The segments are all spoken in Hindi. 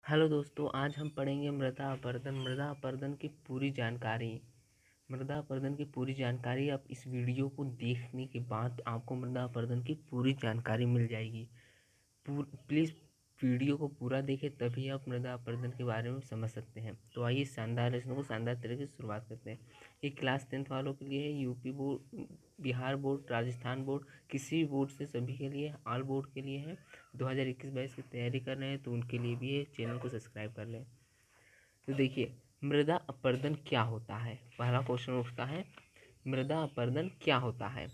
हेलो दोस्तों, आज हम पढ़ेंगे मृदा अपरदन। मृदा अपरदन की पूरी जानकारी। मृदा अपरदन की पूरी जानकारी आप इस वीडियो को देखने के बाद आपको मृदा अपरदन की पूरी जानकारी मिल जाएगी। प्लीज़ वीडियो को पूरा देखें, तभी आप मृदा अपरदन के बारे में समझ सकते हैं। तो आइए शानदार लेसन को शानदार तरीके से शुरुआत करते हैं। ये क्लास 10th वालों के लिए है। UP board, Bihar board, Rajasthan board, किसी भी बोर्ड से सभी के लिए, ऑल बोर्ड के लिए है। 2021-22 की तैयारी कर रहे हैं तो उनके लिए भी है। चैनल को सब्सक्राइब कर लें। तो देखिए, मृदा अपरदन क्या होता है। पहला क्वेश्चन उठता है, मृदा अपरदन क्या होता है।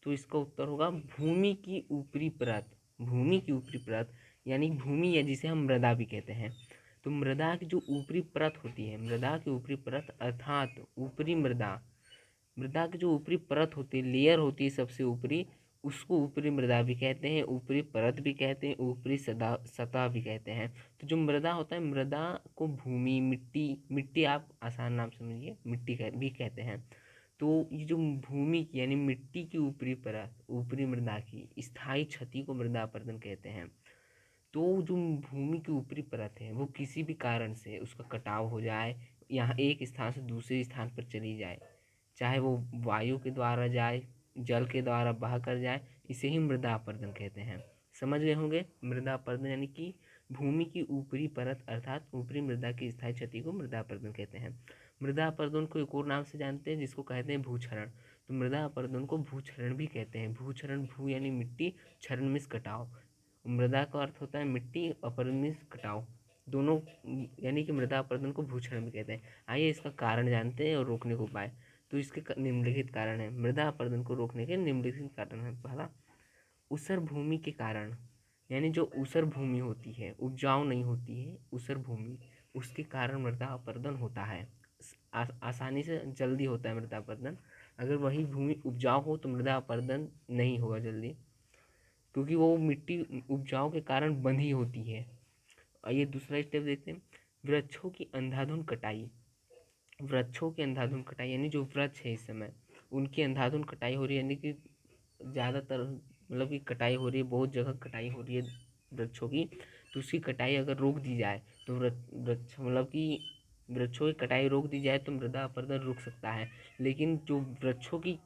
तो इसका उत्तर होगा भूमि की ऊपरी परत। भूमि की ऊपरी परत यानी भूमि, या जिसे हम मृदा भी कहते हैं। तो मृदा की जो ऊपरी परत होती है, मृदा की ऊपरी परत अर्थात ऊपरी मृदा, मृदा की जो ऊपरी परत होती है, लेयर होती है सबसे ऊपरी, उसको ऊपरी मृदा भी कहते हैं, ऊपरी परत भी कहते हैं, ऊपरी सतह भी कहते हैं। तो जो मृदा होता है, मृदा को भूमि, मिट्टी, मिट्टी आप आसान नाम समझिए, मिट्टी भी कहते हैं। तो ये जो भूमि की यानी मिट्टी की ऊपरी परत, ऊपरी मृदा की स्थायी क्षति को मृदा अपरदन कहते हैं। तो जो भूमि की ऊपरी परत है, वो किसी भी कारण से उसका कटाव हो जाए, यहाँ एक स्थान से दूसरे स्थान पर चली जाए, चाहे वो वायु के द्वारा जाए, जल के द्वारा बह कर जाए, इसे ही मृदा अपरदन कहते हैं। समझ गए होंगे। मृदा अपरदन यानी कि भूमि की ऊपरी परत अर्थात ऊपरी मृदा की स्थायी क्षति को मृदा अपरदन कहते हैं। मृदा अपरदन को एक और नाम से जानते हैं जिसको कहते हैं भूक्षरण। तो मृदा अपरदन को भूक्षरण भी कहते हैं। भूक्षरण, भू यानी मिट्टी, क्षरण मीन्स कटाव। मृदा का अर्थ होता है मिट्टी, अपरदन मीन्स कटाव, दोनों, यानी कि मृदा अपरदन को भूक्षरण भी कहते हैं। आइए इसका कारण जानते हैं और रोकने को उपाय। तो इसके निम्नलिखित कारण है। मृदा अपरदन को रोकने के निम्नलिखित कारण है। पहला, ऊसर भूमि के कारण, यानी जो ऊसर भूमि होती है, उपजाऊ नहीं होती है, ऊसर भूमि, उसके कारण मृदा अपरदन होता है। आसानी से जल्दी होता है मृदा अपरदन। अगर वही भूमि उपजाऊ हो तो मृदा अपरदन नहीं होगा जल्दी, क्योंकि वो मिट्टी उपजाऊ के कारण बंधी होती है। आइए दूसरा स्टेप देखते हैं, वृक्षों की अंधाधुंध कटाई। वृक्षों की अंधाधुंध कटाई यानी जो वृक्ष है इस समय, उनकी अंधाधुंध कटाई हो रही है, यानी कि ज़्यादातर, मतलब कि कटाई हो रही है, बहुत जगह कटाई हो रही है वृक्षों की। तो उसकी कटाई अगर रोक दी जाए तो वृक्ष, मतलब कि वृक्षों की कटाई रोक दी जाए तो मृदा अपरदन रुक सकता है। लेकिन जो वृक्षों की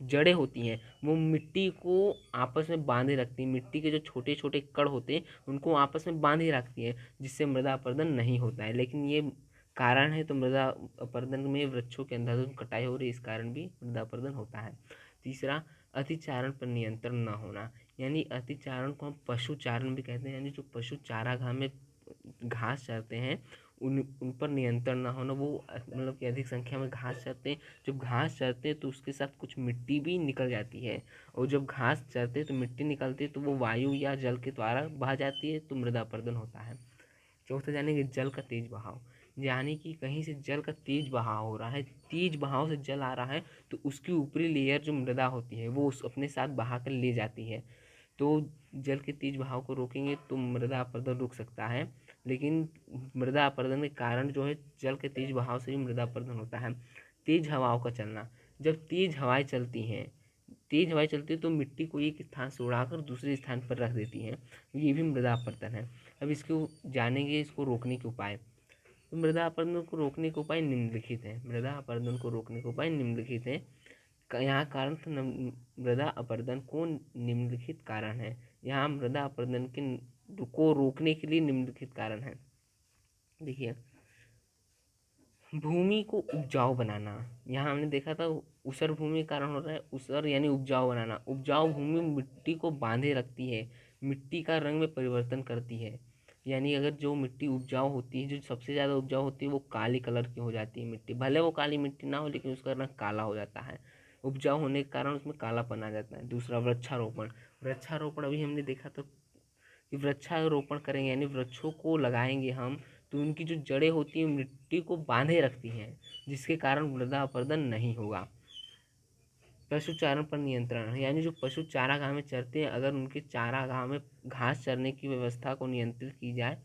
जड़ें होती हैं, वो मिट्टी को आपस में बांधे रखती हैं। मिट्टी के जो छोटे छोटे कण होते हैं उनको आपस में बांधे रखती हैं, जिससे मृदा अपरदन नहीं होता है। लेकिन ये कारण है, तो मृदा अपरदन में वृक्षों के अंधाधुंध कटाई हो रही है, इस कारण भी मृदा अपरदन होता है। तीसरा, अतिचारण पर नियंत्रण न होना। यानी अतिचारण को हम पशुचारण भी कहते हैं, यानी जो पशु चारागाह में घास चरते हैं, उन पर नियंत्रण ना होना। वो मतलब कि अधिक संख्या में घास चरते हैं। जब घास चरते हैं तो उसके साथ कुछ मिट्टी भी निकल जाती है, और जब घास चरते हैं तो मिट्टी निकलती है, तो वो वायु या जल के द्वारा बह जाती है, तो मृदा अपरदन होता है। चौथा जानेंगे, जल का तेज बहाव। यानी कि कहीं से जल का तेज बहाव हो रहा है, तेज बहाव से जल आ रहा है, तो उसकी ऊपरी लेयर जो मृदा होती है वो उस अपने साथ बहा कर ले जाती है। तो जल के तेज बहाव को रोकेंगे तो मृदा अपरदन रुक सकता है। लेकिन मृदा अपरदन के कारण जो है, जल के तेज बहाव से ही मृदा अपरदन होता है। तेज हवाओं का चलना। जब तेज हवाएं चलती हैं, तेज हवाएं चलती है तो मिट्टी को एक स्थान से उड़ाकर दूसरे स्थान पर रख देती हैं, ये भी मृदा अपरदन है। अब इसको जानेंगे, इसको रोकने के उपाय। तो मृदा अपरदन को रोकने के उपाय निम्नलिखित हैं। मृदा अपरदन को रोकने के उपाय निम्नलिखित हैं। यहाँ कारण था मृदा अपरदन को निम्नलिखित कारण है। यहाँ मृदा अपरदन के को रोकने के लिए निम्नलिखित कारण है। देखिए, भूमि को उपजाऊ बनाना। यहाँ हमने देखा था ऊसर भूमि के कारण हो रहा है। ऊसर यानी उपजाऊ बनाना। उपजाऊ भूमि मिट्टी को बांधे रखती है, मिट्टी का रंग में परिवर्तन करती है। यानी अगर जो मिट्टी उपजाऊ होती है, जो सबसे ज़्यादा उपजाऊ होती है, वो काली कलर की हो जाती है मिट्टी। भले वो काली मिट्टी ना हो, लेकिन उसका रंग काला हो जाता है। उपजाऊ होने के कारण उसमें कालापन आ जाता है। दूसरा, वृक्षारोपण। वृक्षारोपण अभी हमने देखा था कि वृक्षारोपण करेंगे यानी वृक्षों को लगाएंगे हम, तो उनकी जो जड़ें होती हैं मिट्टी को बांधे रखती हैं, जिसके कारण मृदा अपरदन नहीं होगा। पशुचारण पर नियंत्रण, यानी जो पशु चारागाह में चरते हैं, अगर उनके चारागाह में घास चरने की व्यवस्था को नियंत्रित की जाए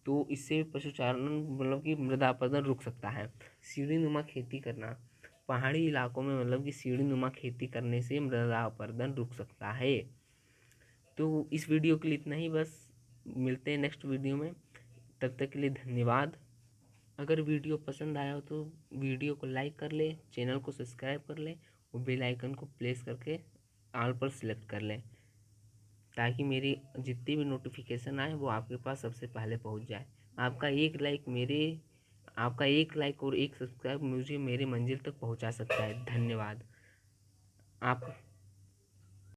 तो इससे पशुचारण, मतलब कि मृदा अपरदन रुक सकता है। सीढ़ी नुमा खेती करना। पहाड़ी इलाकों में मतलब कि सीढ़ी नुमा खेती करने से मृदा अपरदन रुक सकता है। तो इस वीडियो के लिए इतना ही बस। मिलते हैं नेक्स्ट वीडियो में। तब तक के लिए धन्यवाद। अगर वीडियो पसंद आया हो तो वीडियो को लाइक कर ले, चैनल को सब्सक्राइब कर ले और बेल आइकन को प्रेस करके ऑल पर सिलेक्ट कर लें, ताकि मेरी जितनी भी नोटिफिकेशन आए वो आपके पास सबसे पहले पहुंच जाए। आपका एक लाइक और एक सब्सक्राइब मुझे मेरे मंजिल तक पहुंचा सकता है। धन्यवाद। आप